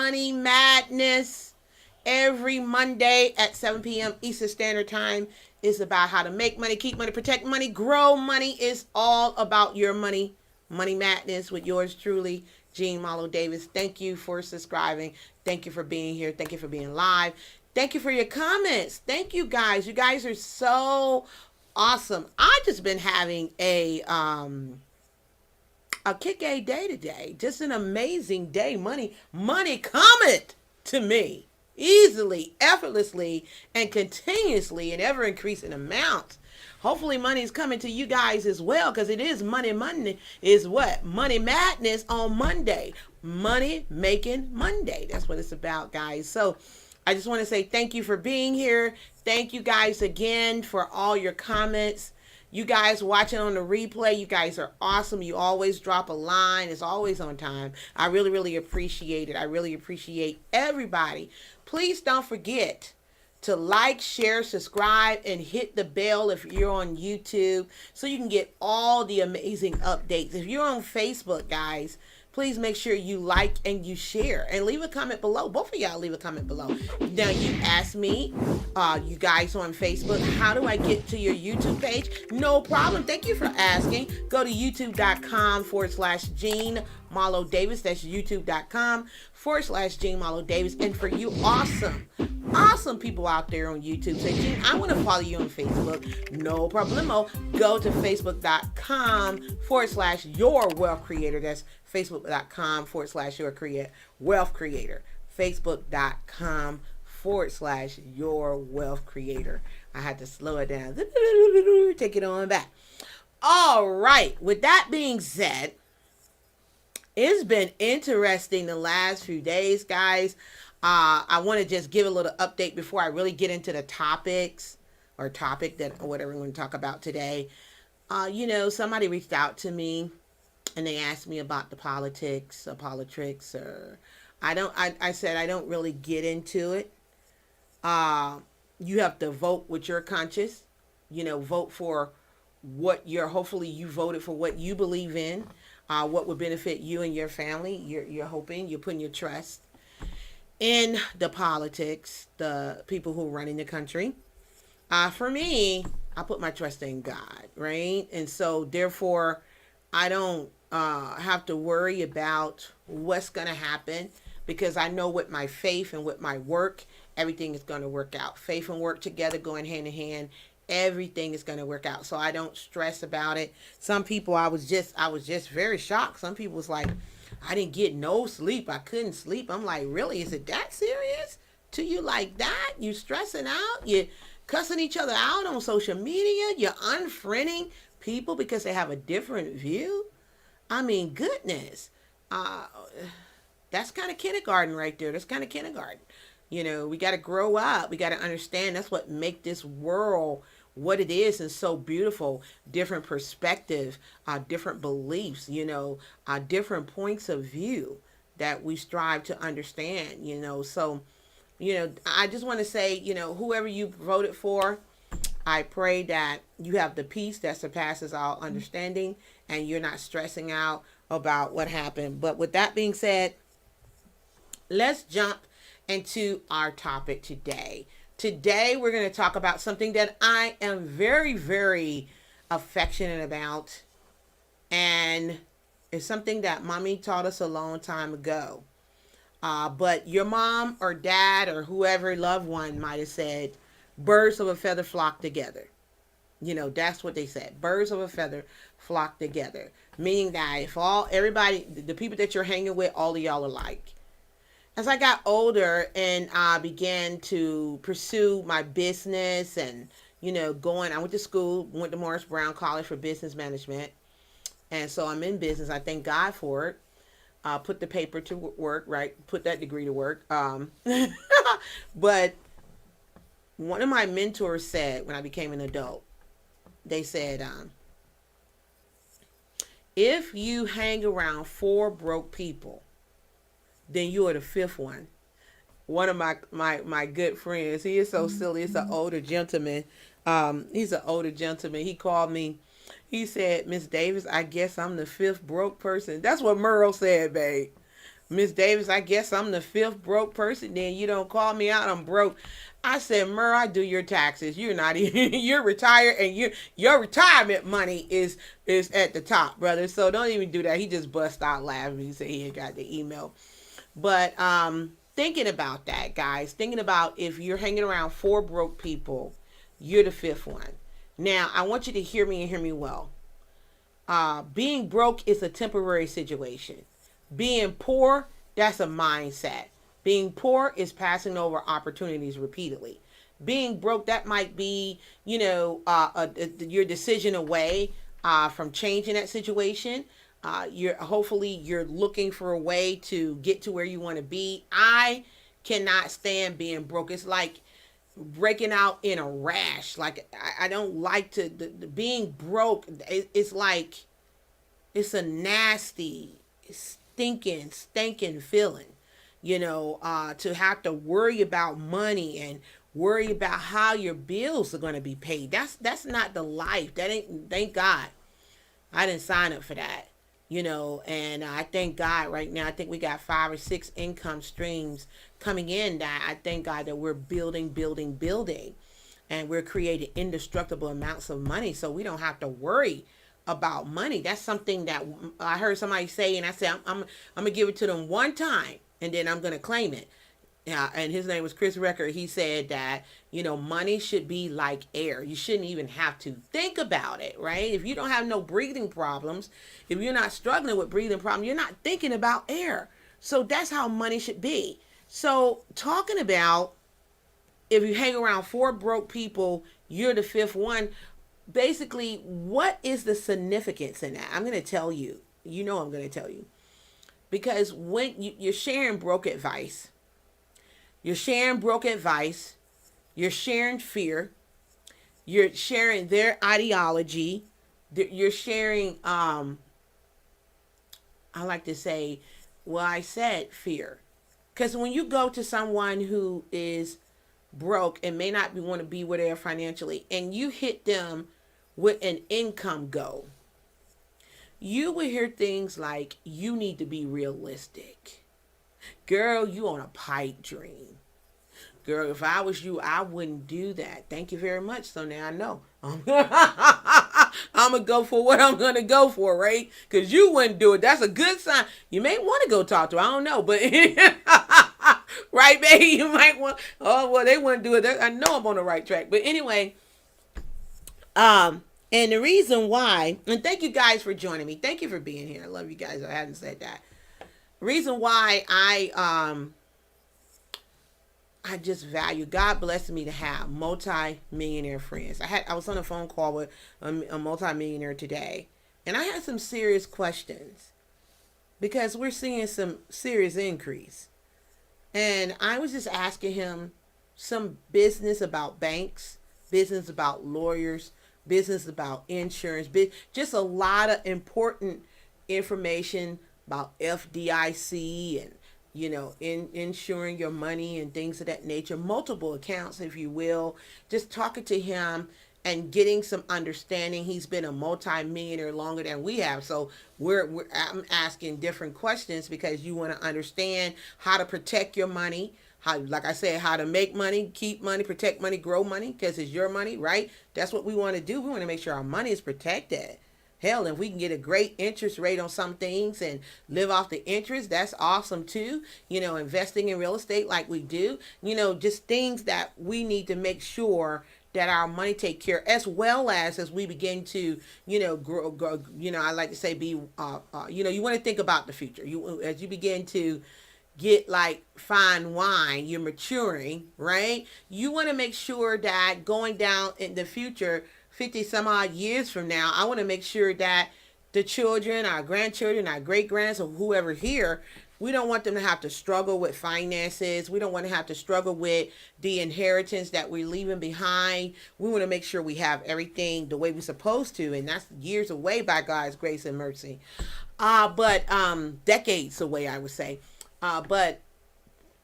Money Madness every Monday at 7 p.m. Eastern Standard Time. Is about how to make money, keep money, protect money, grow money. Is all about your money. Money Madness with yours truly, Jean Malo Davis. Thank you for subscribing. Thank you for being here. Thank you for being live. Thank you for your comments. Thank you guys. You guys are so awesome. I just been having a kick-a day today. Just an amazing day. Money cometh to me easily, effortlessly, and continuously in ever increasing amounts. Hopefully money is coming to you guys as well, because it is Monday is what? Money Madness on Monday. Money making Monday. That's what it's about, guys. So I just want to say thank you for being here. Thank you guys again for all your comments. You guys watching on the replay, you guys are awesome. You always drop a line. It's always on time. I really, really appreciate it. I really appreciate everybody. Please don't forget to like, share, subscribe, and hit the bell if you're on YouTube so you can get all the amazing updates. If you're on Facebook, guys, please make sure you like and you share and leave a comment below. Both of y'all leave a comment below. Now, you asked me, you guys on Facebook, how do I get to your YouTube page? No problem. Thank you for asking. Go to youtube.com/Jean Malo Davis. That's youtube.com/Jean Malo Davis. And for you awesome people out there on YouTube, say, Jean, I want to follow you on Facebook. No problemo. Go to facebook.com/Your Wealth Creator. That's facebook.com/Your Wealth Creator. facebook.com/Your Wealth Creator. I had to slow it down. Take it on back. All right. With that being said, it's been interesting the last few days, guys. I want to just give a little update before I really get into the topic that whatever we're going to talk about today. Somebody reached out to me and they asked me about the politics, or I said I don't really get into it. You have to vote with your conscience. Vote for hopefully you voted for what you believe in, what would benefit you and your family. You're hoping, you're putting your trust in the politics, the people who are running the country. For me, I put my trust in God, right? And so therefore, I don't have to worry about what's going to happen, because I know with my faith and with my work, everything is going to work out. Faith and work together, going hand in hand, everything is going to work out. So I don't stress about it. Some people, I was just very shocked. Some people was like, I didn't get no sleep. I couldn't sleep. I'm like, really? Is it that serious to you like that? You stressing out? You cussing each other out on social media? You're unfriending people because they have a different view? I mean, goodness. That's kind of kindergarten right there. That's kind of kindergarten. We got to grow up. We got to understand that's what make this world what it is and so beautiful. Different perspective, different beliefs, different points of view that we strive to understand, So, I just want to say, whoever you voted for, I pray that you have the peace that surpasses all understanding and you're not stressing out about what happened. But with that being said, let's jump into our topic today. Today, we're going to talk about something that I am very, very affectionate about. And it's something that mommy taught us a long time ago. But your mom or dad or whoever loved one might have said, birds of a feather flock together. That's what they said. Birds of a feather flock together. Meaning that if everybody, the people that you're hanging with, all of y'all are alike. As I got older and I began to pursue my business and, I went to school, went to Morris Brown College for business management. And so I'm in business. I thank God for it. Put the paper to work, right? Put that degree to work. But one of my mentors said when I became an adult, they said, if you hang around 4 broke people, then you are the 5th one. One of my good friends, he is so silly. It's an older gentleman. He's an older gentleman. He called me. He said, Miss Davis, I guess I'm the 5th broke person. That's what Merle said, babe. Miss Davis, I guess I'm the fifth broke person. Then you don't call me out. I'm broke. I said, Mur, I do your taxes. You're not even. You're retired, and your retirement money is at the top, brother. So don't even do that. He just bust out laughing. He said he had got the email. But thinking about that, guys. Thinking about if you're hanging around four broke people, you're the fifth one. Now, I want you to hear me and hear me well. Being broke is a temporary situation. Being poor, that's a mindset. Being poor is passing over opportunities repeatedly. Being broke, that might be, your decision away from changing that situation. You're looking for a way to get to where you want to be. I cannot stand being broke. It's like breaking out in a rash. Like I don't like the being broke. It's like it's a nasty, stinking feeling. To have to worry about money and worry about how your bills are going to be paid. That's not the life. That ain't. Thank God, I didn't sign up for that. And I thank God right now. I think we got 5 or 6 income streams coming in that I thank God that we're building, and we're creating indestructible amounts of money, so we don't have to worry about money. That's something that I heard somebody say, and I said I'm gonna give it to them one time, and then I'm gonna claim it. And his name was Chris Record. He said that, money should be like air. You shouldn't even have to think about it, right? If you don't have no breathing problems, if you're not struggling with breathing problems, you're not thinking about air. So that's how money should be. So talking about if you hang around 4 broke people, you're the fifth one. Basically, what is the significance in that? I'm going to tell you. I'm going to tell you. Because when you're sharing broke advice, you're sharing fear, you're sharing their ideology, you're sharing, I like to say, I said fear. Because when you go to someone who is broke and may not want to be where they are financially, and you hit them with an income goal, you will hear things like, you need to be realistic. Girl, you on a pipe dream. Girl, if I was you, I wouldn't do that. Thank you very much. So now I know. I'm going to go for what I'm going to go for, right? Because you wouldn't do it. That's a good sign. You may want to go talk to her. I don't know. But, right, baby? You might want, they wouldn't do it. I know I'm on the right track. But anyway, and the reason why, and thank you guys for joining me. Thank you for being here. I love you guys. I hadn't said that. The reason why I just value, God blessed me to have multi-millionaire friends. I was on a phone call with a multi-millionaire today, and I had some serious questions because we're seeing some serious increase. And I was just asking him some business about banks, business about lawyers, business about insurance, just a lot of important information about FDIC and insuring your money and things of that nature, multiple accounts, if you will, just talking to him and getting some understanding. He's been a multi-millionaire longer than we have. So I'm asking different questions because you want to understand how to protect your money, how, like I said, how to make money, keep money, protect money, grow money, because it's your money, right? That's what we want to do. We want to make sure our money is protected. Hell, if we can get a great interest rate on some things and live off the interest, that's awesome too. Investing in real estate like we do, just things that we need to make sure that our money take care, as well as we begin to, grow, I like to say you want to think about the future. As you begin to get like fine wine, you're maturing, right? You want to make sure that going down in the future, 50 some odd years from now, I want to make sure that the children, our grandchildren, our great grands, or whoever here, we don't want them to have to struggle with finances. We don't want to have to struggle with the inheritance that we're leaving behind. We want to make sure we have everything the way we're supposed to, and that's years away by God's grace and mercy. But decades away, I would say. But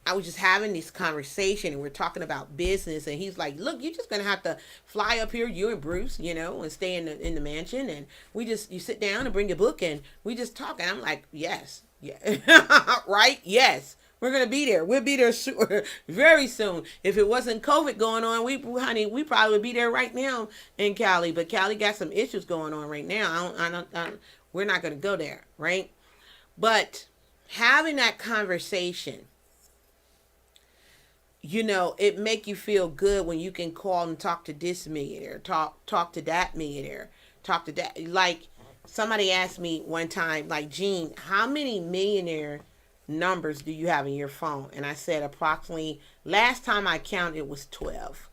I was just having this conversation, and we're talking about business, and he's like, look, you're just going to have to fly up here, you and Bruce, and stay in the mansion, and you sit down and bring your book, and we just talk. And I'm like, yes, Yeah. Right? Yes. We're gonna be there. We'll be there very soon. If it wasn't COVID going on, honey, we probably would be there right now in Cali. But Cali got some issues going on right now. We're not gonna go there, right? But having that conversation, it make you feel good when you can call and talk to this millionaire, talk to that millionaire, talk to that. Like somebody asked me one time, like, Gene, how many millionaire numbers do you have in your phone? And I said approximately, last time I counted, it was 12.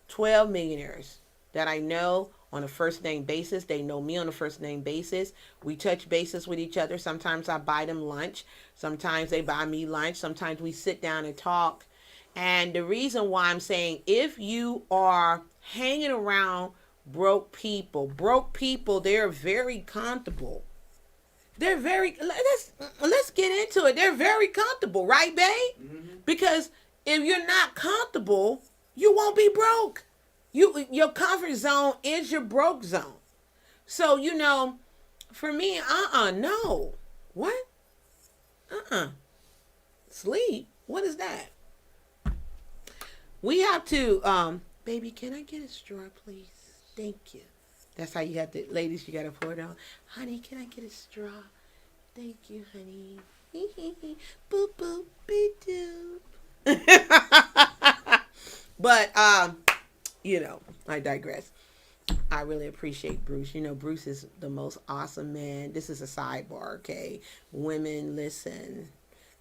12 millionaires that I know on a first name basis. They know me on a first name basis. We touch bases with each other. Sometimes I buy them lunch. Sometimes they buy me lunch. Sometimes we sit down and talk. And the reason why I'm saying, if you are hanging around broke people, they're very comfortable. They're very, let's get into it. They're very comfortable, right, babe? Mm-hmm. Because if you're not comfortable, you won't be broke. Your comfort zone is your broke zone. So, for me, no. What? Sleep? What is that? We have to, baby, can I get a straw, please? Thank you. That's how you have to, ladies, you got to pour it on. Honey, can I get a straw? Thank you, honey. Boop, boop, beep, doop. But, I digress. I really appreciate Bruce. Bruce is the most awesome man. This is a sidebar, okay? Women, listen.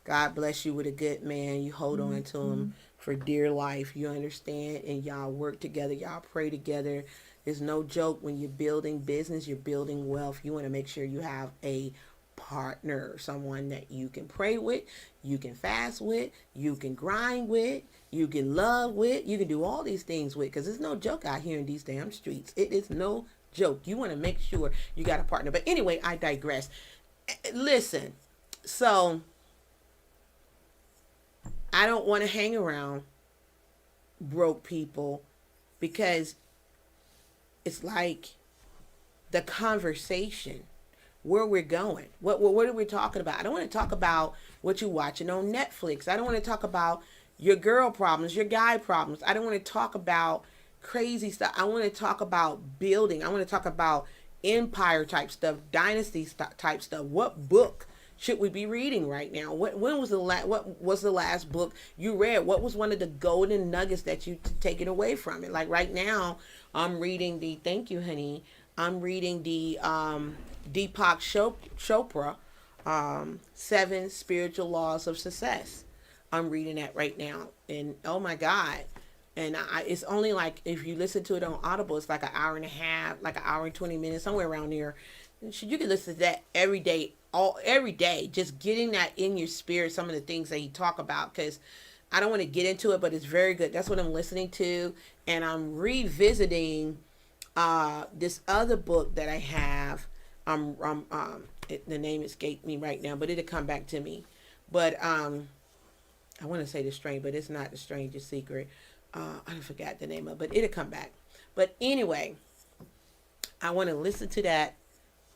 God bless you with a good man. You hold on to him for dear life. You understand? And y'all work together. Y'all pray together. It's no joke when you're building business, you're building wealth. You want to make sure you have a partner, someone that you can pray with, you can fast with, you can grind with, you can love with, you can do all these things with, because it's no joke out here in these damn streets. It is no joke. You want to make sure you got a partner. But anyway, I digress. Listen, so I don't want to hang around broke people, because it's like the conversation, where we're going. What are we talking about? I don't want to talk about what you're watching on Netflix. I don't want to talk about your girl problems, your guy problems. I don't want to talk about crazy stuff. I want to talk about building. I want to talk about empire type stuff, dynasty type stuff. What book should we be reading right now? What was the last book you read? What was one of the golden nuggets that you taken away from it? Like right now, I'm reading thank you, honey. I'm reading the Deepak Chopra, 7 Spiritual Laws of Success. I'm reading that right now, and oh my God. And it's only like, if you listen to it on Audible, it's like an hour and a half, like an hour and 20 minutes, somewhere around there. You can listen to that every day, just getting that in your spirit, some of the things that he talk about, because I don't want to get into it, but it's very good. That's what I'm listening to. And I'm revisiting this other book that I have. The name escaped me right now, but it'll come back to me. But I want to say The Strange, but it's not The Strangest Secret. I forgot the name of it, but it'll come back. But anyway, I want to listen to that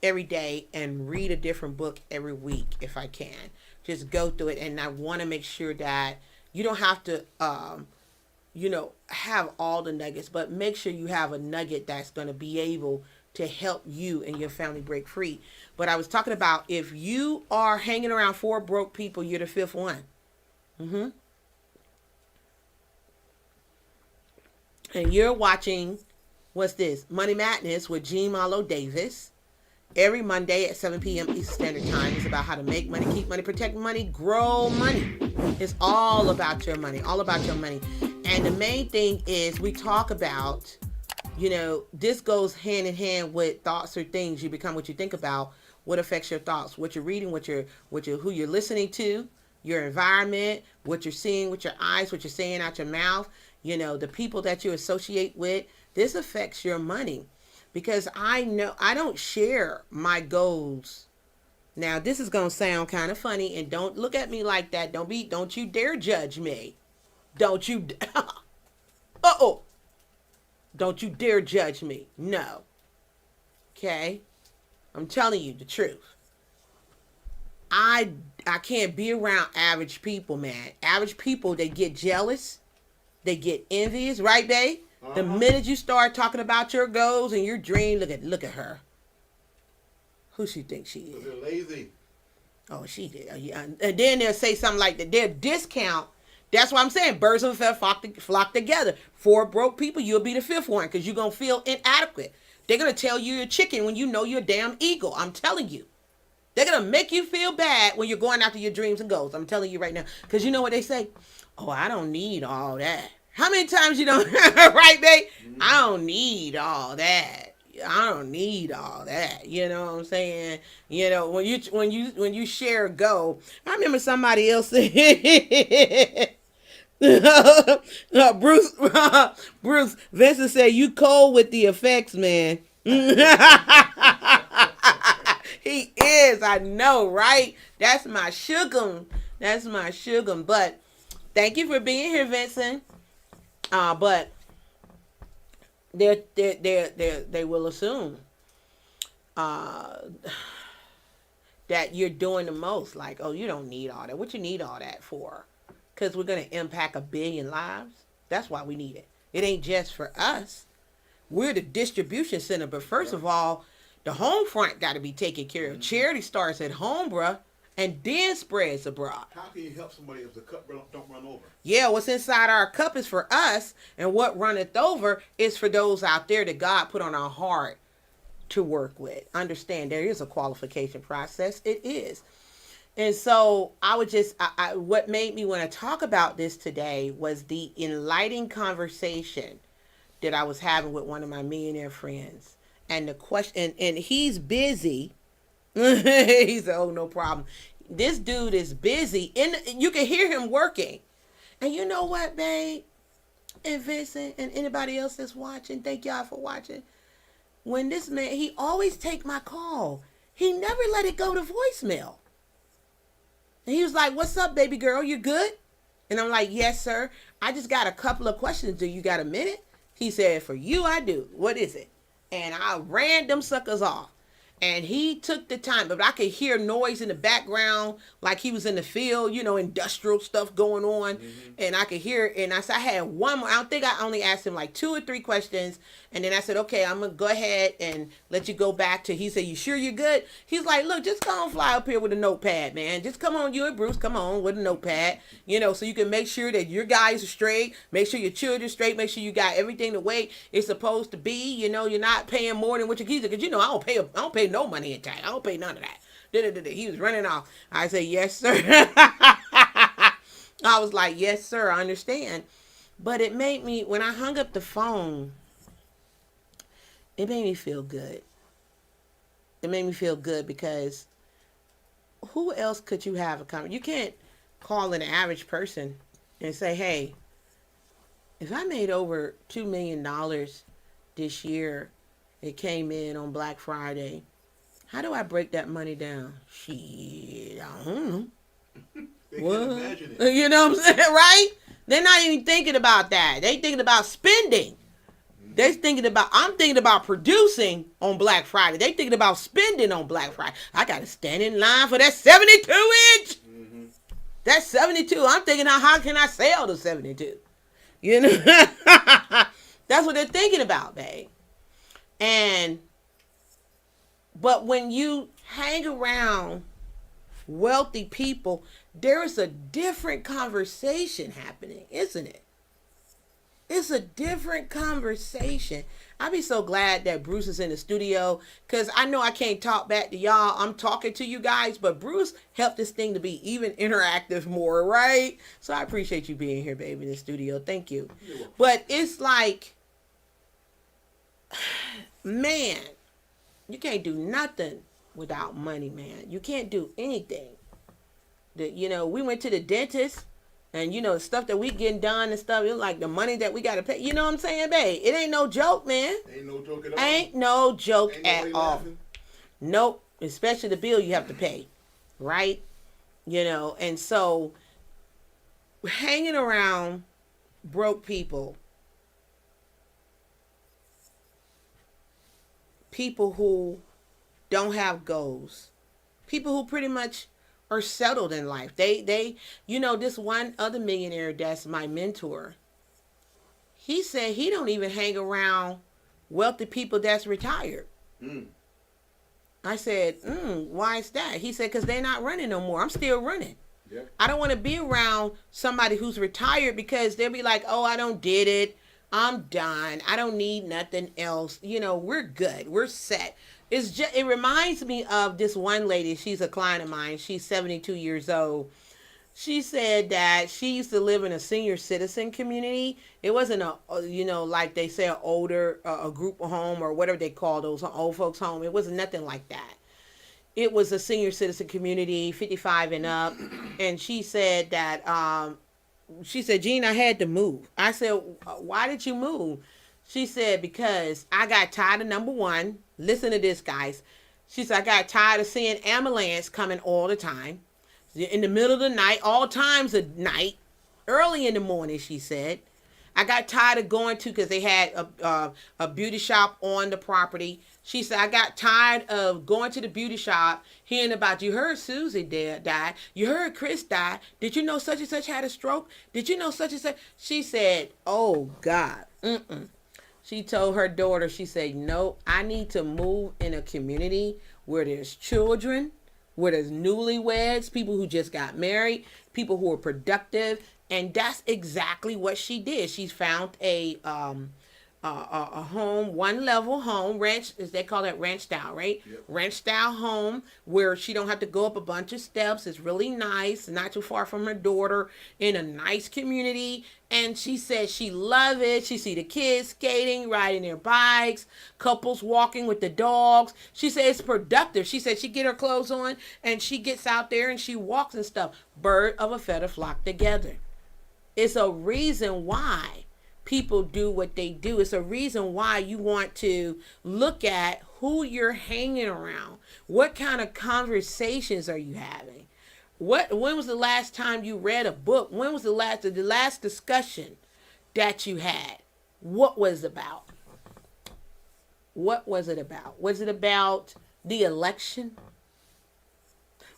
every day and read a different book every week if I can. Just go through it, and I want to make sure that you don't have to, have all the nuggets, but make sure you have a nugget that's going to be able to help you and your family break free. But I was talking about, if you are hanging around 4 broke people, you're the 5th one. And you're watching, what's this? Money Madness with Gene Marlo Davis. Every Monday at 7 p.m. Eastern Standard Time. It's about how to make money, keep money, protect money, grow money. It's all about your money, all about your money. And the main thing is, we talk about, this goes hand in hand with thoughts or things. You become what you think about. What affects your thoughts, what you're reading, who you're listening to, your environment, what you're seeing with your eyes, what you're saying out your mouth, the people that you associate with. This affects your money. Because I know I don't share my goals. Now, this is going to sound kind of funny, and don't look at me like that. Don't you dare judge me. Don't you, don't you dare judge me. No. Okay? I'm telling you the truth. I I can't be around average people, man. Average people, they get jealous, they get envious, right, babe? The minute you start talking about your goals and your dream, look at her. Who she thinks she is? They're lazy. Oh, she did. Yeah. And then they'll say something like that. Their discount. That's what I'm saying. Birds of a feather flock together. Four broke people, you'll be the fifth one because you're going to feel inadequate. They're going to tell you you're a chicken when you know you're a damn eagle. I'm telling you. They're going to make you feel bad when you're going after your dreams and goals. I'm telling you right now. Because you know what they say? Oh, I don't need all that. How many times you don't, right, babe? I don't need all that. I don't need all that. You know what I'm saying? You know, when you share a goal, I remember somebody else said, Bruce Bruce Vincent said, "You cold with the effects, man." He is. I know, right? That's my sugar. That's my sugar. But thank you for being here, Vincent. But they will assume uh, that you're doing the most. Like, oh, you don't need all that. What you need all that for? Because we're going to impact 1 billion lives. That's why we need it. It ain't just for us. We're the distribution center. But first of all, the home front got to be taken care of. Charity starts at home, bruh, and then spreads abroad. How can you help somebody if the cup don't run over? Yeah, what's inside our cup is for us, and what runneth over is for those out there that God put on our heart to work with. Understand, there is a qualification process. It is. And so I would just, what made me want to talk about this today was the enlightening conversation that I was having with one of my millionaire friends. And the question, and he's busy. He said, oh, no problem. This dude is busy. You can hear him working. And you know what, babe? And Vincent and anybody else that's watching, thank y'all for watching. When this man, he always take my call. He never let it go to voicemail. And he was like, what's up, baby girl? You good? And I'm like, yes, sir. I just got a couple of questions. Do you got a minute? He said, for you, I do. What is it? And I ran them suckers off. And he took the time, but I could hear noise in the background, like he was in the field, you know, industrial stuff going on. Mm-hmm. And I could hear it. And I said, I had one more. I don't think I only asked him like 2 or 3 questions. And then I said, okay, I'm going to go ahead and let you go back to, he said, you sure you're good? He's like, look, just come on, fly up here with a notepad, man. Just come on, you and Bruce, come on with a notepad, you know, so you can make sure that your guys are straight, make sure your children's straight, make sure you got everything the way it's supposed to be. You know, you're not paying more than what your kids are. Because, you know, I don't pay no money in tax. I don't pay none of that. He was running off. I said, yes, sir. I was like, yes, sir, I understand. But it made me, when I hung up the phone, it made me feel good. It made me feel good because who else could you have a conversation? You can't call an average person and say, hey, if I made over $2 million this year, it came in on Black Friday, how do I break that money down? Shit, I don't know. They can't imagine it. You know what I'm saying, right? They're not even thinking about that. They thinking about spending. They're thinking about, I'm thinking about producing on Black Friday. They thinking about spending on Black Friday. I got to stand in line for that 72-inch. Mm-hmm. That 72. I'm thinking, how can I sell the 72? You know? That's what they're thinking about, babe. But when you hang around wealthy people, there is a different conversation happening, isn't it? It's a different conversation. I'd be so glad that Bruce is in the studio because I know I can't talk back to y'all. I'm talking to you guys, but Bruce helped this thing to be even interactive more, right? So I appreciate you being here, baby, in the studio. Thank you. But it's like, man, you can't do nothing without money, man. You can't do anything. You know, we went to the dentist. And, you know, the stuff that we getting done and stuff, it's like the money that we got to pay. You know what I'm saying, babe? It ain't no joke, man. Ain't no joke at all. Ain't no joke at all. Laughing. Nope. Especially the bill you have to pay. Right? You know, and so hanging around broke people, people who don't have goals, people who pretty much are settled in life. They, this one other millionaire that's my mentor, he said he don't even hang around wealthy people that's retired. I said, why is that? He said, because they're not running no more. I'm still running. Yeah. I don't want to be around somebody who's retired because they'll be like, oh, I don't did it. I'm done. I don't need nothing else. We're good. We're set. It reminds me of this one lady. She's a client of mine. She's 72 years old. She said that she used to live in a senior citizen community. It wasn't like they say, a group home or whatever they call those old folks home. It wasn't nothing like that. It was a senior citizen community, 55 and up. And she said that, Gene, I had to move. I said, why did you move? She said, because I got tired of number one. Listen to this, guys. She said, I got tired of seeing ambulance coming all the time. In the middle of the night, all times of night, early in the morning, she said. I got tired of going to, because they had a beauty shop on the property. She said, I got tired of going to the beauty shop, hearing about, you heard Susie died. You heard Chris died. Did you know such and such had a stroke? Did you know such and such? She said, oh, God. She told her daughter, she said, no, I need to move in a community where there's children, where there's newlyweds, people who just got married, people who are productive. And that's exactly what she did. She's found a home, one level home, ranch, as they call it, ranch style, right? Yep. Ranch style home where she don't have to go up a bunch of steps. It's really nice, not too far from her daughter, in a nice community. And she said she love it. She see the kids skating, riding their bikes, couples walking with the dogs. She said it's productive. She said she get her clothes on and she gets out there and she walks and stuff. Bird of a feather flock together. It's a reason why people do what they do. It's a reason why you want to look at who you're hanging around. What kind of conversations are you having? When was the last time you read a book? When was the last discussion that you had? What was it about? What was it about? Was it about the election?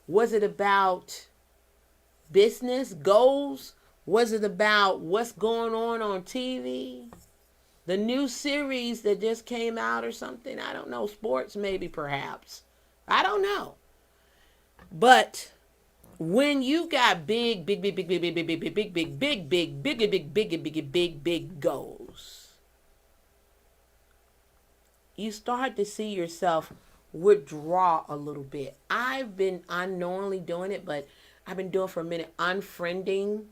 Was it about business goals? Was it about what's going on TV? The new series that just came out or something? I don't know. Sports maybe, perhaps. I don't know. But when you got big goals, you start to see yourself withdraw a little bit. I've been unknowingly doing it, but I've been doing it for a minute, unfriending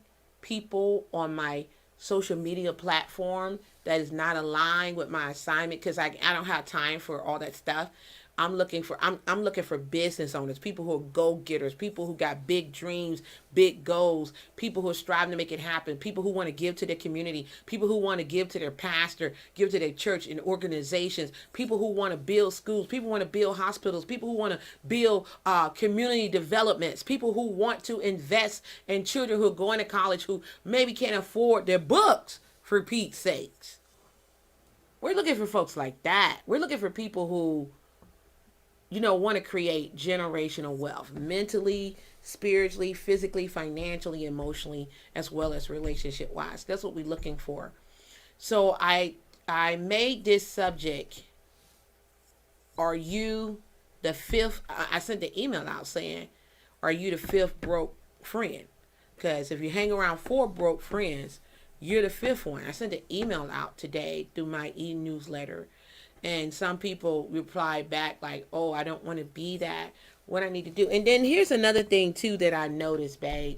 people on my social media platform that is not aligned with my assignment, because I don't have time for all that stuff. I'm looking for business owners, people who are go-getters, people who got big dreams, big goals, people who are striving to make it happen, people who want to give to their community, people who want to give to their pastor, give to their church and organizations, people who want to build schools, people who want to build hospitals, people who want to build community developments, people who want to invest in children who are going to college who maybe can't afford their books, for Pete's sakes. We're looking for folks like that. We're looking for people who want to create generational wealth, mentally, spiritually, physically, financially, emotionally, as well as relationship wise. That's what we're looking for. So I made this subject, are you the fifth? I sent the email out saying, are you the fifth broke friend? Because if you hang around 4 broke friends, you're the 5th one. I sent an email out today through my e-newsletter. And some people reply back like, oh, I don't want to be that. What I need to do. And then here's another thing, too, that I noticed, babe.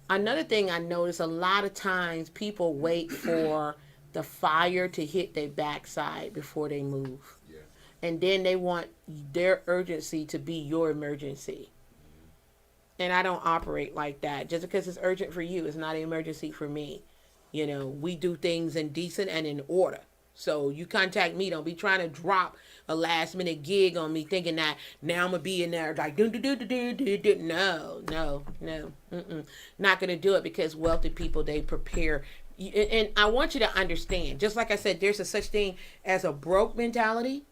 Another thing I noticed, a lot of times people wait for the fire to hit their backside before they move. Yeah. And then they want their urgency to be your emergency. And I don't operate like that. Just because it's urgent for you, it's not an emergency for me. We do things in decent and in order. So you contact me. Don't be trying to drop a last minute gig on me thinking that now I'm going to be in there like, no. Not going to do it, because wealthy people, they prepare. And I want you to understand, just like I said, there's a such thing as a broke mentality,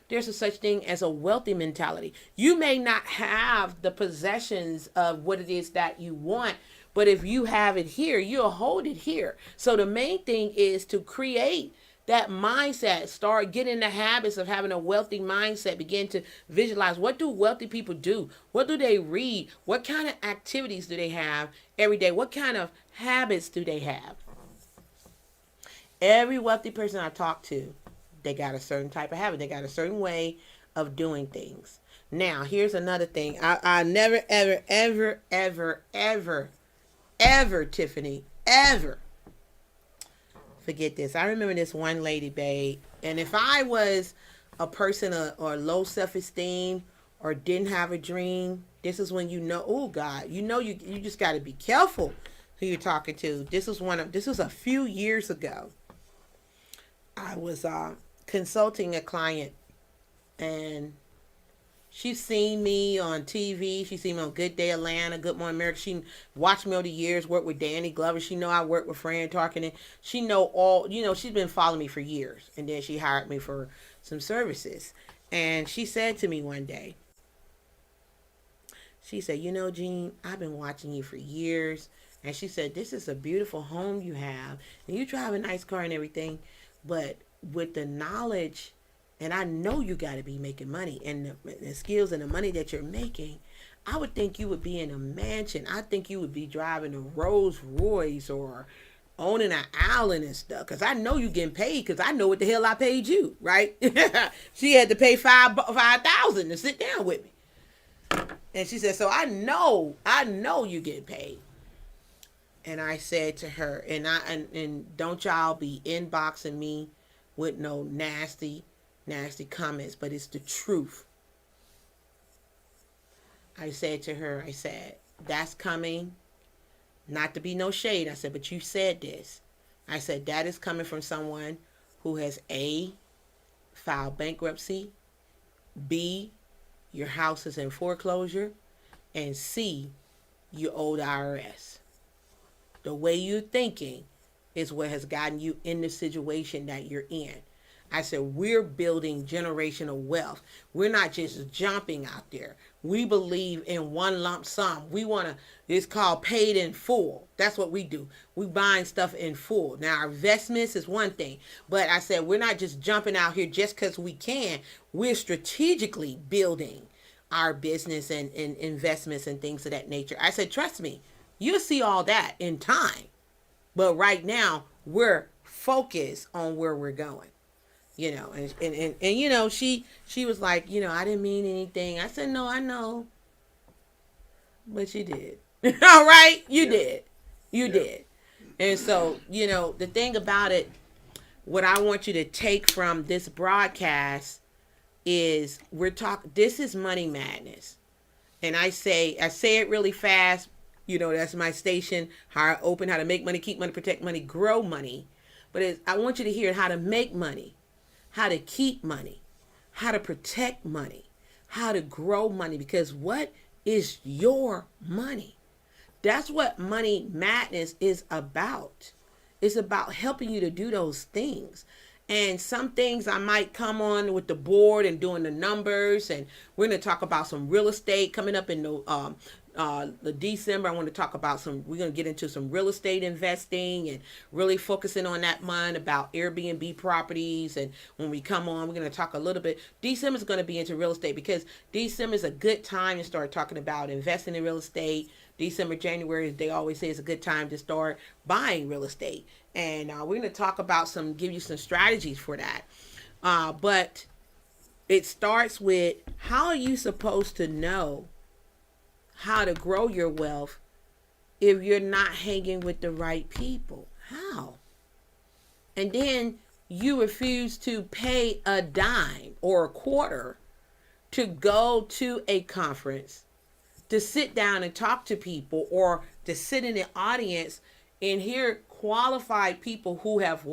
there's a such thing as a wealthy mentality. You may not have the possessions of what it is that you want, but if you have it here, you'll hold it here. So the main thing is to create that mindset. Start getting the habits of having a wealthy mindset. Begin to visualize, what do wealthy people do? What do they read? What kind of activities do they have every day? What kind of habits do they have? Every wealthy person I talk to, they got a certain type of habit. They got a certain way of doing things. Now, here's another thing. I never, ever, Tiffany, ever forget this. I remember this one lady, babe, and if I was a person or low self-esteem or didn't have a dream, this is when you know, oh God, you know, you just got to be careful who you're talking to. This was a few years ago. I was consulting a client, and she's seen me on TV. She's seen me on Good Day Atlanta, Good Morning America. She watched me over the years, worked with Danny Glover. She know I worked with Fran Tarkenton. She know all, she's been following me for years. And then she hired me for some services. And she said to me one day, she said, Jean, I've been watching you for years. And she said, this is a beautiful home you have. And you drive a nice car and everything. But with the knowledge, and I know you got to be making money, and the skills and the money that you're making, I would think you would be in a mansion. I think you would be driving a Rolls Royce or owning an island and stuff. Because I know you getting paid, because I know what the hell I paid you, right? She had to pay $5,000 to sit down with me. And she said, so I know you getting paid. And I said to her, and don't y'all be inboxing me with no nasty comments, but it's the truth. I said to her, that's coming, not to be no shade. I said, but you said this. I said, that is coming from someone who has A, filed bankruptcy, B, your house is in foreclosure, and C, you owe the IRS. The way you're thinking is what has gotten you in the situation that you're in. I said, we're building generational wealth. We're not just jumping out there. We believe in one lump sum. It's called paid in full. That's what we do. We buying stuff in full. Now, our investments is one thing. But I said, we're not just jumping out here just because we can. We're strategically building our business and investments and things of that nature. I said, trust me, you'll see all that in time. But right now, we're focused on where we're going. And she was like, I didn't mean anything. I said, no, I know. But you did. All right? You did. You did. And so, the thing about it, what I want you to take from this broadcast is this is Money Madness. And I say it really fast. That's my station, how to make money, keep money, protect money, grow money. But I want you to hear how to make money, how to keep money, how to protect money, how to grow money. Because what is your money? That's what Money Madness is about. It's about helping you to do those things. And some things I might come on with the board and doing the numbers. And we're going to talk about some real estate coming up in the December. I want to talk about we're going to get into some real estate investing and really focusing on that one about Airbnb properties. And when we come on, we're going to talk a little bit. December is going to be into real estate, because December is a good time to start talking about investing in real estate. December, January, they always say, is a good time to start buying real estate. And we're going to talk about give you some strategies for that. But it starts with, how are you supposed to know how to grow your wealth if you're not hanging with the right people? How? And then you refuse to pay a dime or a quarter to go to a conference, to sit down and talk to people, or to sit in the audience and hear qualified people who have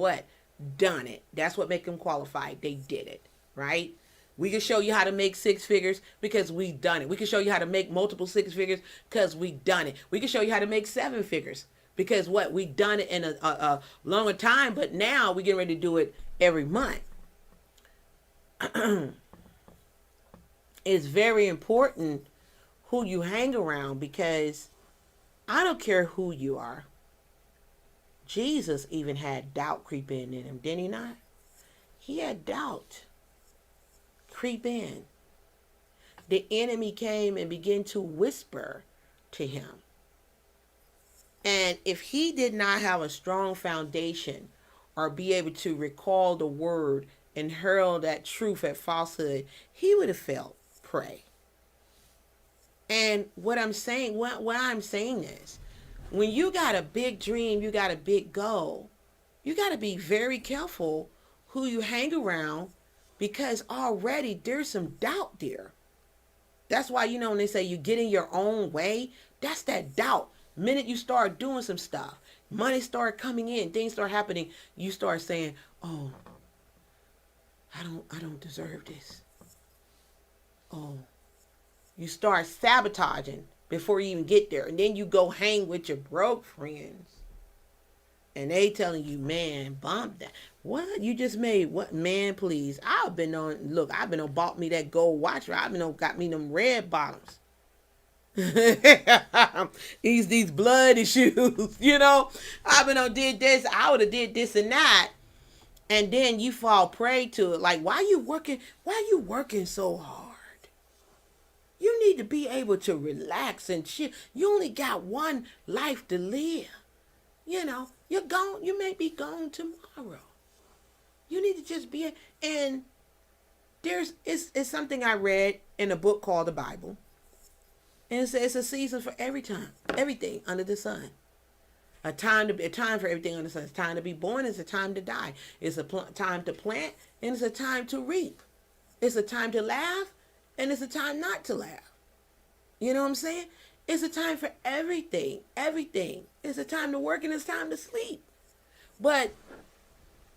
done it. That's what makes them qualified. They did it, right? We can show you how to make six figures because we've done it. We can show you how to make multiple six figures because we've done it. We can show you how to make seven figures because we've done it in a longer time, but now we're getting ready to do it every month. it's very important who you hang around, because I don't care who you are. Jesus even had doubt creep in him, didn't he not? He had doubt creep in. The enemy came and began to whisper to him. And if he did not have a strong foundation or be able to recall the word and hurl that truth at falsehood, he would have felt prey. And what I'm saying is, when you got a big dream, you got a big goal, you got to be very careful who you hang around, because already there's some doubt there. That's why, when they say you get in your own way, that's that doubt. Minute you start doing some stuff, money start coming in, things start happening, you start saying, oh, I don't deserve this. Oh, you start sabotaging before you even get there. And then you go hang with your broke friends. And they telling you, man, bump that. What? You just made what? Man, please. I've been on bought me that gold watch. I've been on got me them red bottoms. these blood issues, I've been on did this. I would have did this and that. And then you fall prey to it. Like, why you working so hard? You need to be able to relax and chill. You only got one life to live. You're gone. You may be gone tomorrow. You need to just be. And it's something I read in a book called the Bible. And it says it's a season for everything under the sun. A time for everything under the sun. It's time to be born. It's a time to die. It's a time to plant, and it's a time to reap. It's a time to laugh, and it's a time not to laugh. You know what I'm saying? It's a time for everything. Everything. It's a time to work and it's time to sleep. But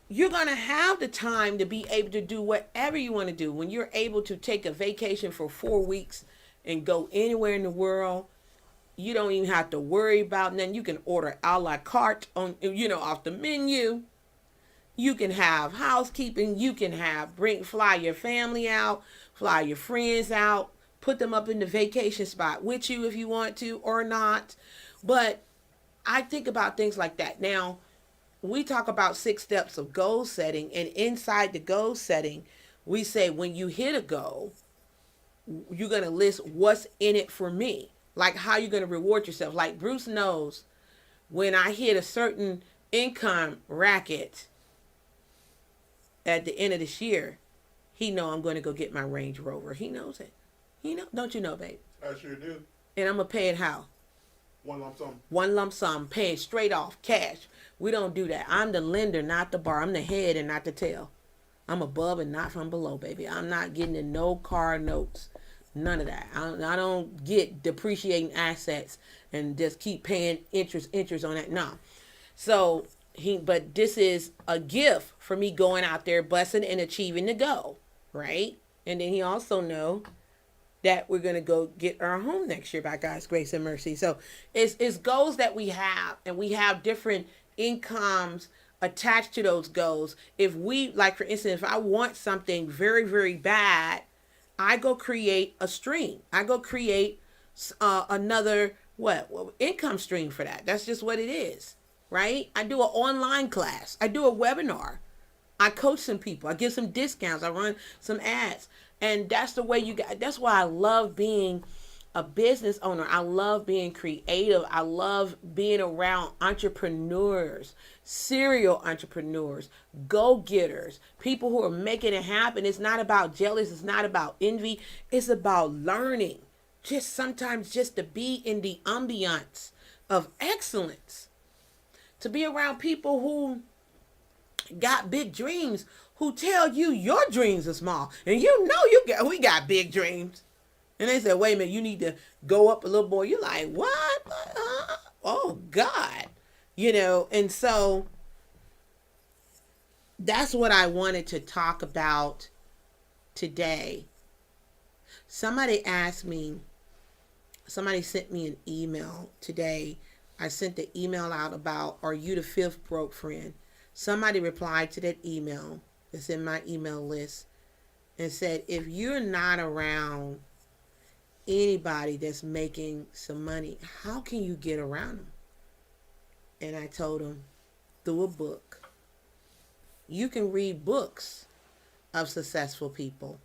you're going to have the time to be able to do whatever you want to do. When you're able to take a vacation for 4 weeks and go anywhere in the world, you don't even have to worry about nothing. You can order a la carte on, off the menu. You can have housekeeping. You can fly your family out, fly your friends out, put them up in the vacation spot with you if you want to or not. But I think about things like that. Now, we talk about 6 steps of goal setting, and inside the goal setting, we say when you hit a goal, you're going to list what's in it for me. Like how you're going to reward yourself. Like Bruce knows when I hit a certain income racket at the end of this year, he know I'm going to go get my Range Rover. He knows it. Don't you know, babe? I sure do. And I'm going to pay it how? One lump sum. One lump sum, paying straight off, cash. We don't do that. I'm the lender, not the bar. I'm the head and not the tail. I'm above and not from below, baby. I'm not getting in no car notes. None of that. I don't get depreciating assets and just keep paying interest on that. No. So but this is a gift for me going out there, busting and achieving the goal, right? And then he also know that we're going to go get our home next year by God's grace and mercy. So it's goals that we have, and we have different incomes attached to those goals. If we, like for instance, if I want something very, very bad, I go create a stream. I go create another income stream for that. That's just what it is, right? I do an online class. I do a webinar. I coach some people. I give some discounts. I run some ads. And that's the way that's why I love being a business owner. I love being creative. I love being around entrepreneurs, serial entrepreneurs, go-getters, people who are making it happen. It's not about jealous. It's not about envy. It's about learning. Sometimes just to be in the ambiance of excellence. To be around people who got big dreams, who tell you your dreams are small. And we got big dreams. And they said, wait a minute, you need to go up a little more. You're like, what? Oh, God. And so that's what I wanted to talk about today. Somebody sent me an email today. I sent the email out about, are you the 5th broke friend? Somebody replied to that email. It's in my email list. and said, if you're not around anybody that's making some money, how can you get around them? And I told him, through a book. You can read books of successful people.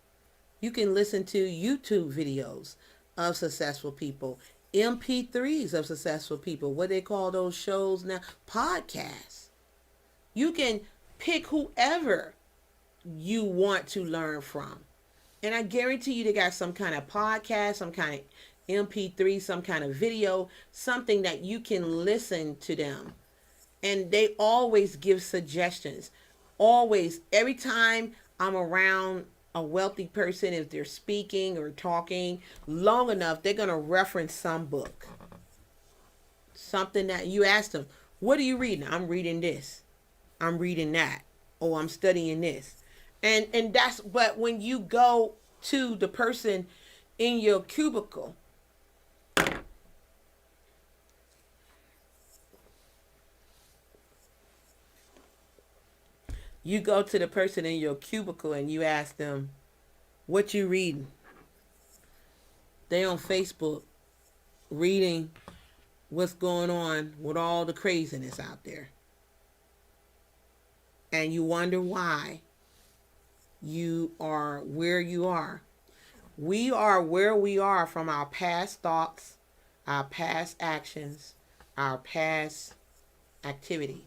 You can listen to YouTube videos of successful people, MP3s of successful people, what they call those shows now, podcasts. You can pick whoever you want to learn from. And I guarantee you they got some kind of podcast, some kind of MP3, some kind of video, something that you can listen to them. And they always give suggestions. Always, every time I'm around a wealthy person, if they're speaking or talking long enough, they're going to reference some book. Something that you ask them, what are you reading? I'm reading this. I'm reading that. Oh, I'm studying this. And that's, but when you go to the person in your cubicle, you go to the person in your cubicle and you ask them, what you reading? They on Facebook reading what's going on with all the craziness out there. And you wonder why you are where you are. We are where we are from our past thoughts, our past actions, our past activities.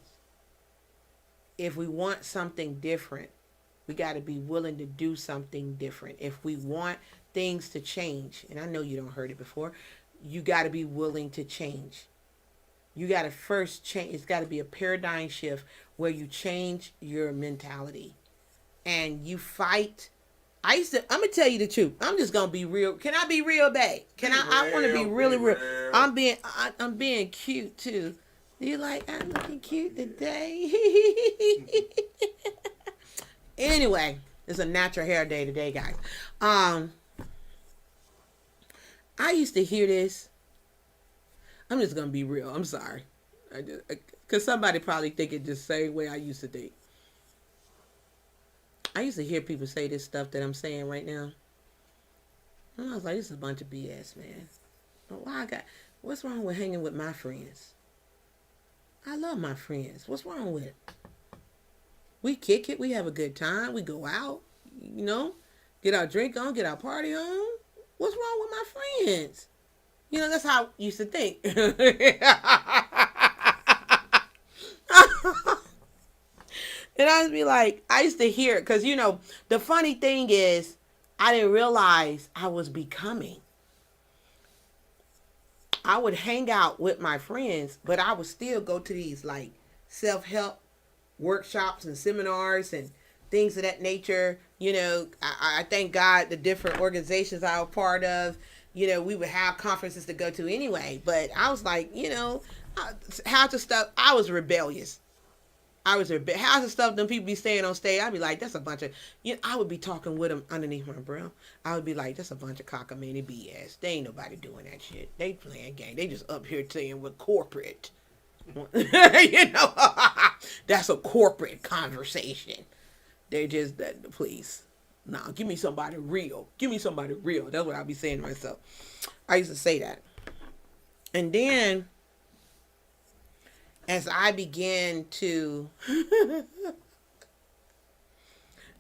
If we want something different, we got to be willing to do something different. If we want things to change, and I know you don't heard it before, you got to be willing to change. You got to first change. It's got to be a paradigm shift where you change your mentality and you fight. I'm going to tell you the truth. I'm just going to be real. Can I be real, babe? I want to be really real. I'm being cute too. You like, I'm looking cute today. Anyway, it's a natural hair day today, guys. I used to hear this. I'm just going to be real. I'm sorry. Because somebody probably think it the same way I used to think. I used to hear people say this stuff that I'm saying right now. And I was like, this is a bunch of BS, man. What's wrong with hanging with my friends? I love my friends. What's wrong with it? We kick it. We have a good time. We go out, get our drink on, get our party on. What's wrong with my friends? That's how I used to think. And I would be like, I used to hear it because, the funny thing is I didn't realize I was becoming. I would hang out with my friends, but I would still go to these like self-help workshops and seminars and things of that nature. I thank God the different organizations I was part of, we would have conferences to go to anyway. But I was like, how to stuff, I was rebellious. How's the stuff them people be saying on stage? I'd be like, that's a bunch of, I would be talking with them underneath my breath. I would be like, that's a bunch of cockamamie BS. They ain't nobody doing that shit. They playing game. They just up here saying we're corporate. That's a corporate conversation. They just, please. Nah, give me somebody real. Give me somebody real. That's what I'd be saying to myself. I used to say that. And then, as I began to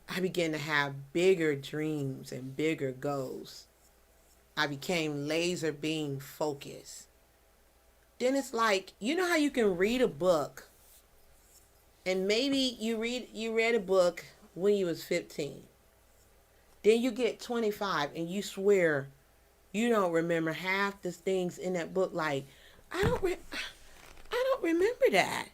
have bigger dreams and bigger goals, I became laser beam focused. Then it's like, how you can read a book and maybe you read a book when you was 15. Then you get 25 and you swear you don't remember half the things in that book. Like, I don't remember that.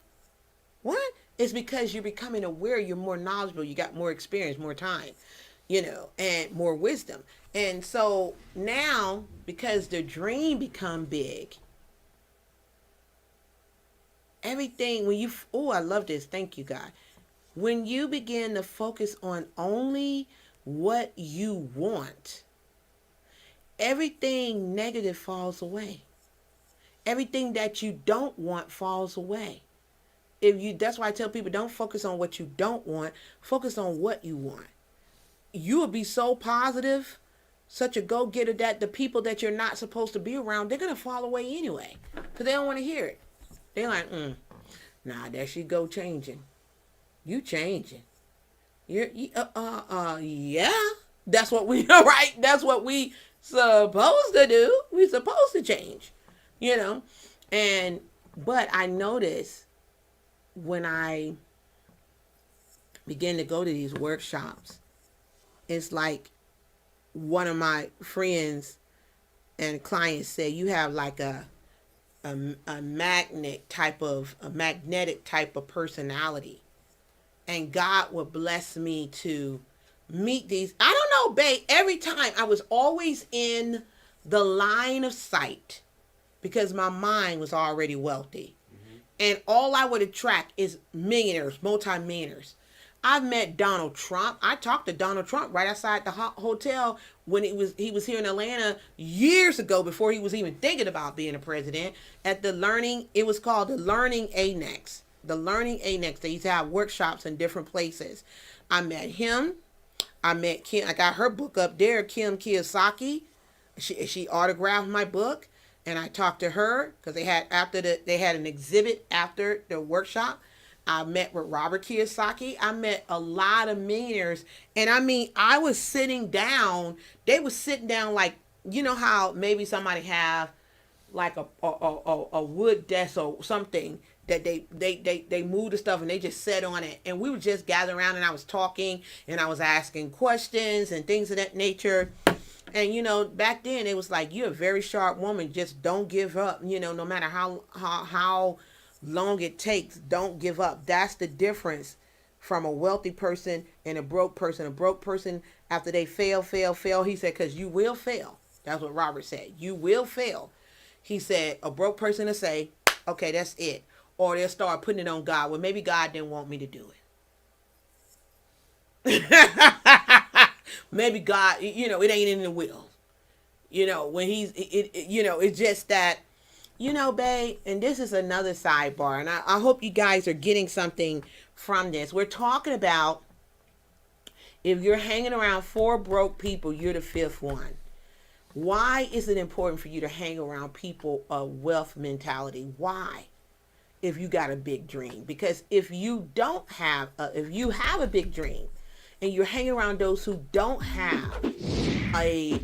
What? It's because you're becoming aware, you're more knowledgeable, you got more experience, more time, and more wisdom. And so now, because the dream become big, everything, I love this. Thank you, God. When you begin to focus on only what you want, everything negative falls away. Everything that you don't want falls away. That's why I tell people, don't focus on what you don't want. Focus on what you want. you will be so positive, such a go-getter, that the people that you're not supposed to be around, they're going to fall away anyway because they don't want to hear it. They're like, nah, there she go changing. You changing. Yeah. That's what we, right? That's what we supposed to do. We supposed to change, you know? But I noticed when I begin to go to these workshops, it's like one of my friends and clients said, you have like a magnetic type of personality, and God would bless me to meet these. I don't know, babe. Every time I was always in the line of sight because my mind was already wealthy, and all I would attract is millionaires, multimillionaires. I've met Donald Trump. I talked to Donald Trump right outside the hotel when he was here in Atlanta years ago, before he was even thinking about being a president. At the it was called the Learning Annex. The Learning Annex. They used to have workshops in different places. I met him. I met Kim. I got her book up there, Kim Kiyosaki. She autographed my book, and I talked to her because they had an exhibit after the workshop. I met with Robert Kiyosaki. I met a lot of millionaires. And I mean, I was sitting down. They were sitting down like, you know how maybe somebody have like a wood desk or something that they move the stuff and they just sat on it. And we would just gather around, and I was talking and I was asking questions and things of that nature. And, you know, back then it was like, you're a very sharp woman. Just don't give up, you know, no matter how long it takes, don't give up. That's the difference from a wealthy person and a broke person. A broke person, after they fail, he said, because you will fail. That's what Robert said. You will fail. He said a broke person will say, okay, that's it. Or they'll start putting it on God. Well, maybe God didn't want me to do it. Maybe God, you know, it ain't in the will. You know, when you know, it's just that, you know, babe, and this is another sidebar, and I hope you guys are getting something from this. We're talking about, if you're hanging around 4 broke people, you're the 5th one. Why is it important for you to hang around people of wealth mentality? Why? If you got a big dream. Because if you have a big dream and you're hanging around those who don't have a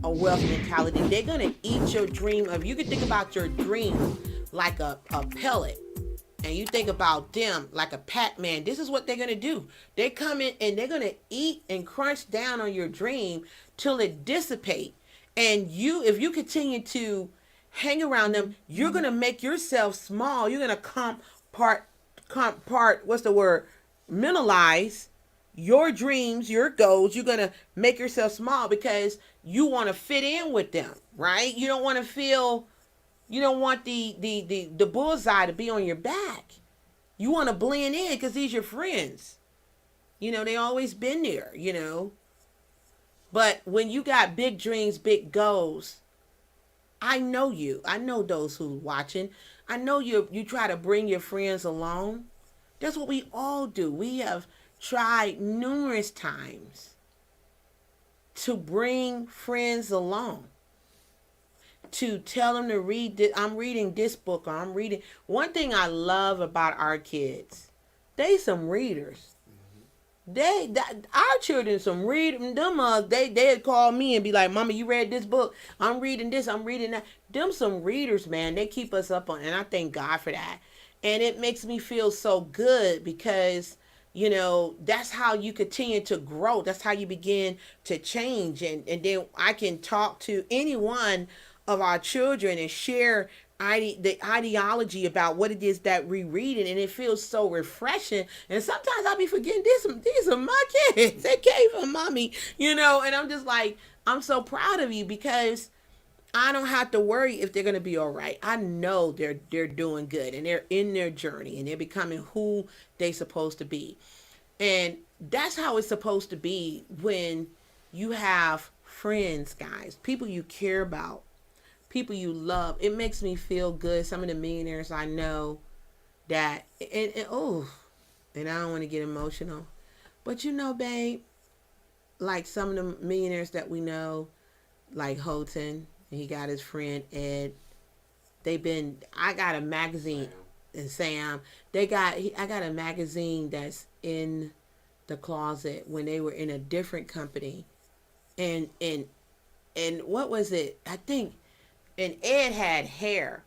wealth mentality, they're going to eat your dream. If you can think about your dream like a pellet, and you think about them like a Pac-Man, this is what they're going to do. They come in and they're going to eat and crunch down on your dream till it dissipates. And if you continue to hang around them, you're going to make yourself small. You're going to mentalize your dreams, your goals. You're going to make yourself small because you want to fit in with them, right? You don't want to feel, you don't want the bullseye to be on your back. You want to blend in because these are your friends. You know, they always been there, you know. But when you got big dreams, big goals, I know you. I know those who watching. I know you try to bring your friends along. That's what we all do. We have tried numerous times to bring friends along, to tell them to read this. I'm reading this book, or I'm reading. One thing I love about our kids, they some readers. Our children some reading. They'd call me and be like, "Mama, you read this book? I'm reading this. I'm reading that." Them some readers, man. They keep us up on, and I thank God for that. And it makes me feel so good because, you know, that's how you continue to grow. That's how you begin to change. And then I can talk to any one of our children and share the ideology about what it is that we reading, and it feels so refreshing. And sometimes I'll be forgetting these are my kids. They came from mommy, you know, and I'm just like, I'm so proud of you because I don't have to worry if they're going to be all right. I know they're doing good, and they're in their journey, and they're becoming who they're supposed to be. And that's how it's supposed to be when you have friends, guys, people you care about, people you love. It makes me feel good. Some of the millionaires I know that, and I don't want to get emotional, But you know, babe, like some of the millionaires that we know, like Houghton, he got his friend Ed. I got a magazine, and Sam, I got a magazine that's in the closet when they were in a different company. And what was it? I think, and Ed had hair,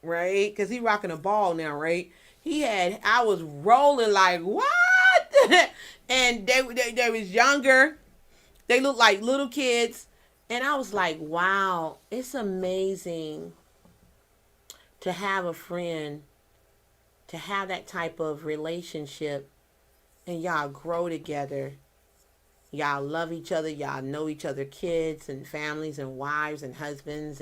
right? Because he rocking a ball now, right? I was rolling like, what? And they was younger. They looked like little kids. And I was like, wow, it's amazing to have a friend, to have that type of relationship, and y'all grow together. Y'all love each other. Y'all know each other, kids and families and wives and husbands,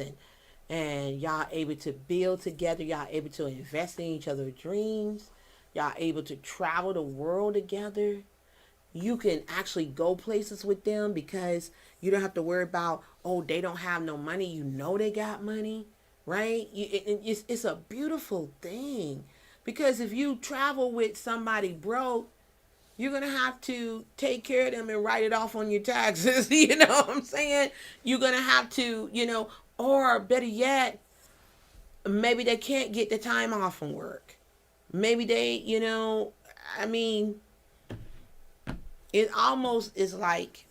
and y'all able to build together. Y'all able to invest in each other's dreams. Y'all able to travel the world together. You can actually go places with them because you don't have to worry about, oh, they don't have no money. You know they got money, right? It's a beautiful thing, because if you travel with somebody broke, you're going to have to take care of them and write it off on your taxes. You know what I'm saying? You're going to have to, or better yet, maybe they can't get the time off from work. Maybe they, I mean, it almost is like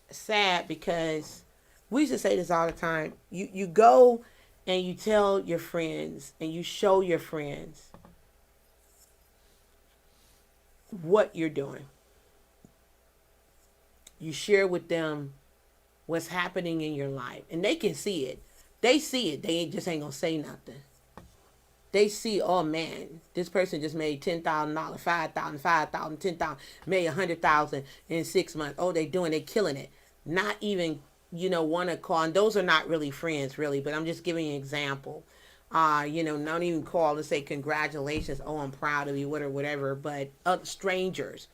sad, because we used to say this all the time. You go and you tell your friends and you show your friends what you're doing. You share with them what's happening in your life, and they can see it. They see it. They just ain't gonna say nothing. They see, oh man, this person just made $10,000, $5,000, 10,000, made 100,000 in 6 months. Oh, they killing it. Not even, want to call, and those are not really friends, really. But I'm just giving you an example. Not even call to say congratulations. Oh, I'm proud of you, whatever. But strangers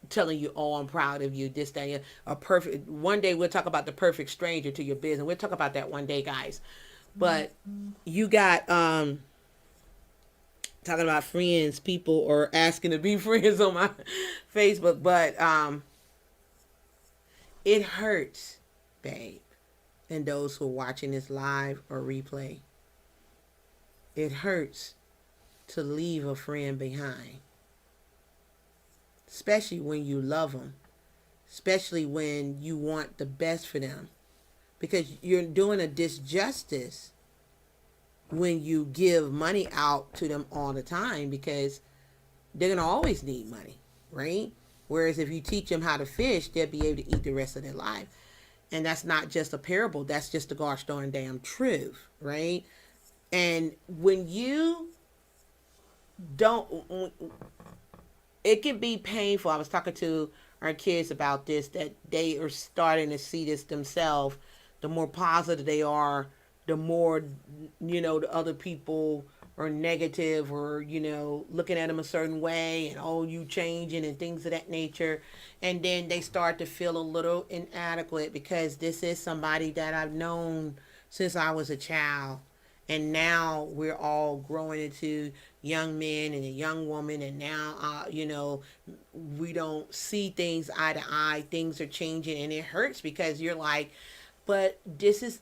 telling you, oh, I'm proud of you. This, that, a perfect. One day we'll talk about the perfect stranger to your business. We'll talk about that one day, guys. But you got talking about friends, people are asking to be friends on my Facebook, but it hurts, babe, and those who are watching this live or replay. It hurts to leave a friend behind, especially when you love them, especially when you want the best for them, because you're doing a disjustice when you give money out to them all the time, because they're going to always need money, right? Whereas if you teach them how to fish, they'll be able to eat the rest of their life. And that's not just a parable. That's just the gosh darn damn truth, right? And when you don't, it can be painful. I was talking to our kids about this, that they are starting to see this themselves. The more positive they are, the more, the other people are negative, or, looking at them a certain way, and, oh, you changing and things of that nature. And then they start to feel a little inadequate, because this is somebody that I've known since I was a child. And now we're all growing into young men and a young woman. And now, we don't see things eye to eye. Things are changing, and it hurts, because you're like, but this is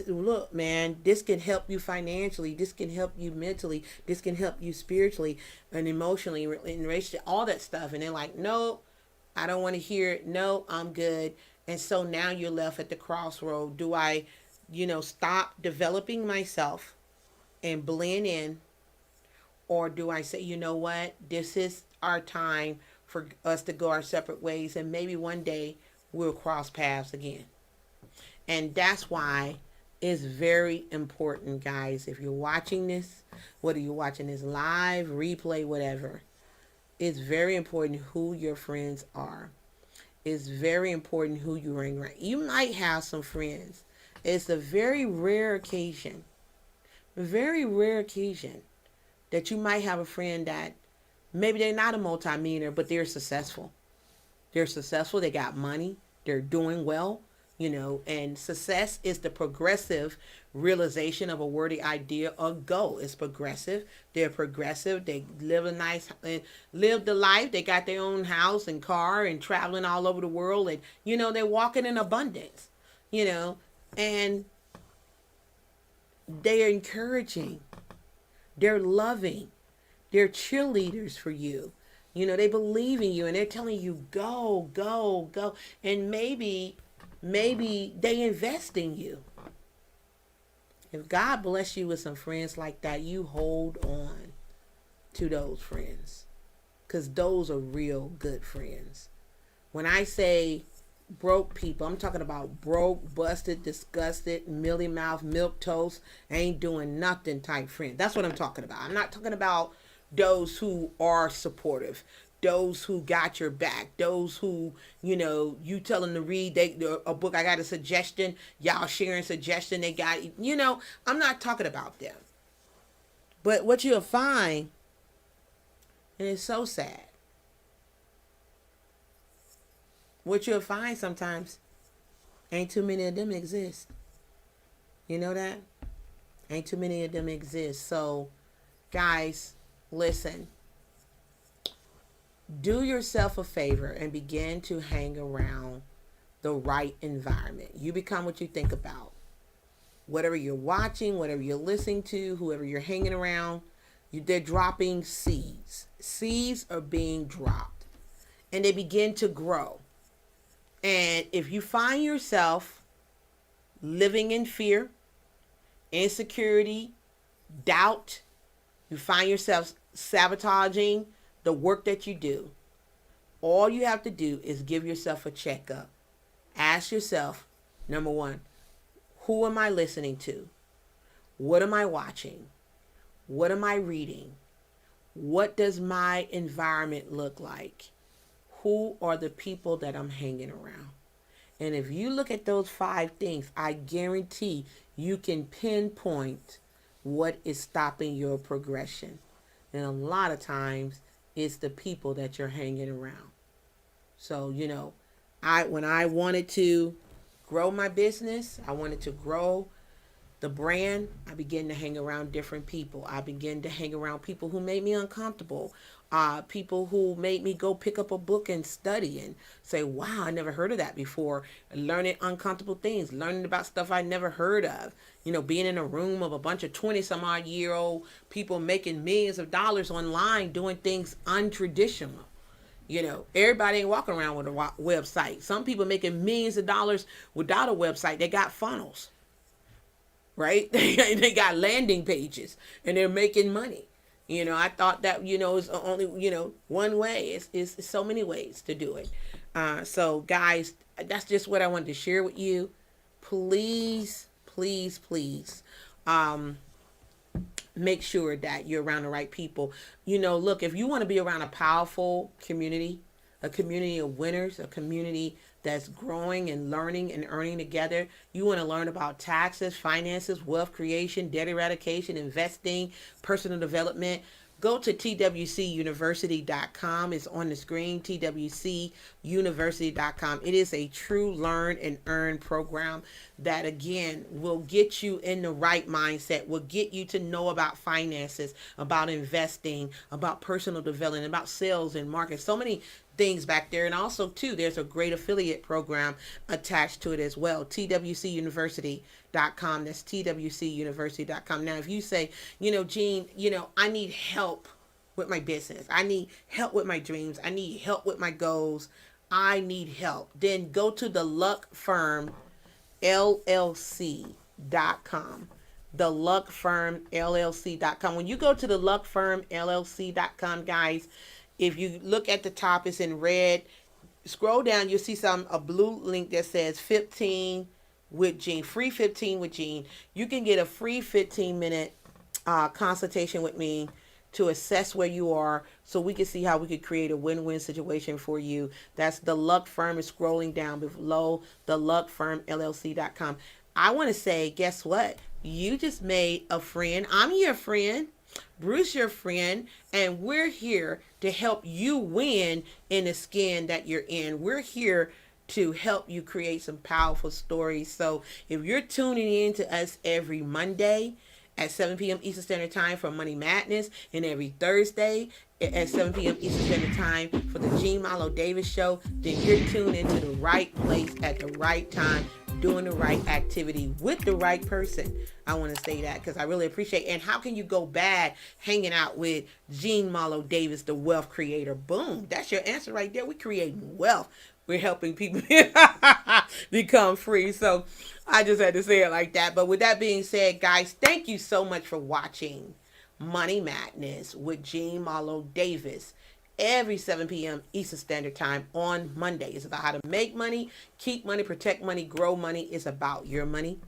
look, man, this can help you financially, this can help you mentally, this can help you spiritually and emotionally in relationship, all that stuff. And they're like, no, I don't want to hear it. No, I'm good. And so now you're left at the crossroad. Do I, stop developing myself and blend in? Or do I say, you know what, this is our time for us to go our separate ways, and maybe one day we'll cross paths again. And that's why it's very important, guys. If you're watching this, whether you're watching this live, replay, whatever, it's very important who your friends are. It's very important who you hang around. You might have some friends. It's a very rare occasion that you might have a friend that maybe they're not a multimillionaire, but they're successful. They're successful. They got money. They're doing well. And success is the progressive realization of a worthy idea or goal. It's progressive. They're progressive. They live a nice and live the life. They got their own house and car and traveling all over the world, and they're walking in abundance. And they're encouraging. They're loving. They're cheerleaders for you. They believe in you and they're telling you go, go, go. And maybe they invest in you. If God bless you with some friends like that, you hold on to those friends, because those are real good friends. When I say broke people, I'm talking about broke, busted, disgusted, mealy mouth, milk toast, ain't doing nothing type friends. That's what I'm talking about. I'm not talking about those who are supportive, those who got your back, those who, you tell them to read a book. I got a suggestion, y'all sharing suggestion. They got, I'm not talking about them. But what you'll find, and it's so sad, what you'll find sometimes, ain't too many of them exist. You know that? Ain't too many of them exist. So, guys, listen. Do yourself a favor and begin to hang around the right environment. You become what you think about. Whatever you're watching, whatever you're listening to, whoever you're hanging around, they're dropping seeds. Seeds are being dropped, and they begin to grow. And if you find yourself living in fear, insecurity, doubt, you find yourself sabotaging the work that you do, all you have to do is give yourself a checkup. Ask yourself, number one, who am I listening to? What am I watching? What am I reading? What does my environment look like? Who are the people that I'm hanging around? And if you look at those 5 things, I guarantee you can pinpoint what is stopping your progression. And a lot of times, it's the people that you're hanging around. So, when I wanted to grow my business, I wanted to grow the brand, I began to hang around different people. I began to hang around people who made me uncomfortable. People who made me go pick up a book and study and say, wow, I never heard of that before. Learning uncomfortable things, learning about stuff I never heard of. Being in a room of a bunch of 20-some-odd-year-old people making millions of dollars online doing things untraditional. Everybody ain't walking around with a website. Some people making millions of dollars without a website. They got funnels, right? They got landing pages and they're making money. I thought that, is only, one way. It's so many ways to do it. So guys, that's just what I wanted to share with you. Please, please, please, make sure that you're around the right people. Look, if you want to be around a powerful community, a community of winners, a community that's growing and learning and earning together, you want to learn about taxes, finances, wealth creation, debt eradication, investing, personal development, go to twcuniversity.com. It's on the screen, twcuniversity.com. It is a true learn and earn program that, again, will get you in the right mindset, will get you to know about finances, about investing, about personal development, about sales and marketing. So many things back there. And also, too, there's a great affiliate program attached to it as well. twcuniversity.com. That's twcuniversity.com. Now, if you say, Jean, I need help with my business. I need help with my dreams. I need help with my goals. I need help. Then go to the Luck Firm LLC.com. The Luck Firm LLC.com. When you go to the Luck Firm LLC.com, guys, if you look at the top, it's in red. Scroll down, you'll see a blue link that says 15 with Jean, free 15 with Jean. You can get a free 15-minute consultation with me to assess where you are so we can see how we could create a win-win situation for you. That's the Luck Firm. Is scrolling down below, the Luck Firm LLC.com. I want to say, guess what? You just made a friend. I'm your friend. Bruce, your friend, and we're here to help you win in the skin that you're in. We're here to help you create some powerful stories. So if you're tuning in to us every Monday at 7 p.m. Eastern Standard Time for Money Madness, and every Thursday at 7 p.m. Eastern Standard Time for the Gene Milo Davis Show, then you're tuned into the right place at the right time, doing the right activity with the right person. I want to say that because I really appreciate it. And how can you go bad hanging out with Gene Milo Davis, the wealth creator? Boom. That's your answer right there. We're creating wealth. We're helping people become free. So I just had to say it like that. But with that being said, guys, thank you so much for watching Money Madness with Gene Milo Davis every 7 p.m. Eastern Standard Time on Monday. It's about how to make money, keep money, protect money, grow money. It's about your money.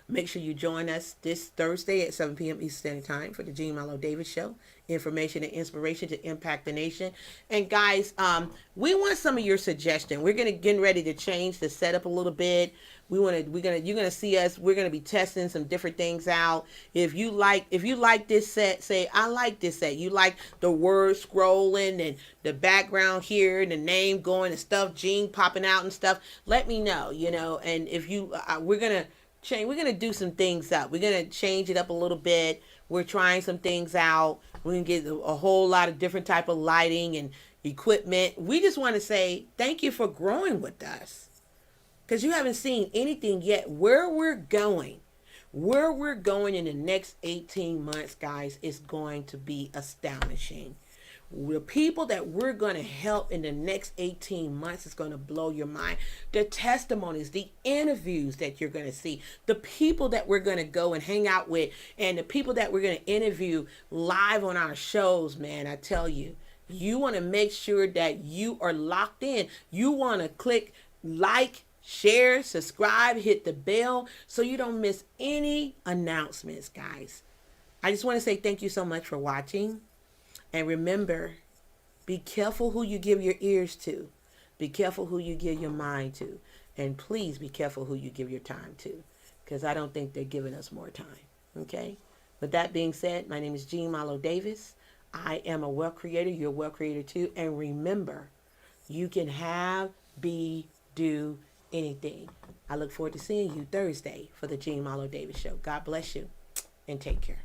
Make sure you join us this Thursday at 7 p.m. Eastern Standard Time for the Gene Milo Davis Show. Information and inspiration to impact the nation. And guys, we want some of your suggestion. We're getting ready to change the setup a little bit. You're gonna see us. We're gonna be testing some different things out. If you like this set, say I like this set. You like the word scrolling and the background here and the name going and stuff, Gene popping out and stuff. Let me know. And if you, we're gonna do some things up. We're gonna change it up a little bit. We're trying some things out. We're gonna get a whole lot of different type of lighting and equipment. We just want to say thank you for growing with us, because you haven't seen anything yet. Where we're going in the next 18 months, guys, is going to be astonishing. The people that we're going to help in the next 18 months is going to blow your mind. The testimonies, the interviews that you're going to see, the people that we're going to go and hang out with, and the people that we're going to interview live on our shows, man, I tell you, you want to make sure that you are locked in. You want to click like, share, subscribe, hit the bell so you don't miss any announcements, guys. I just want to say thank you so much for watching. And remember, be careful who you give your ears to. Be careful who you give your mind to. And please be careful who you give your time to, because I don't think they're giving us more time. Okay? With that being said, my name is Gene Milo Davis. I am a wealth creator. You're a wealth creator too. And remember, you can have, be, do anything. I look forward to seeing you Thursday for the Gene Milo Davis Show. God bless you and take care.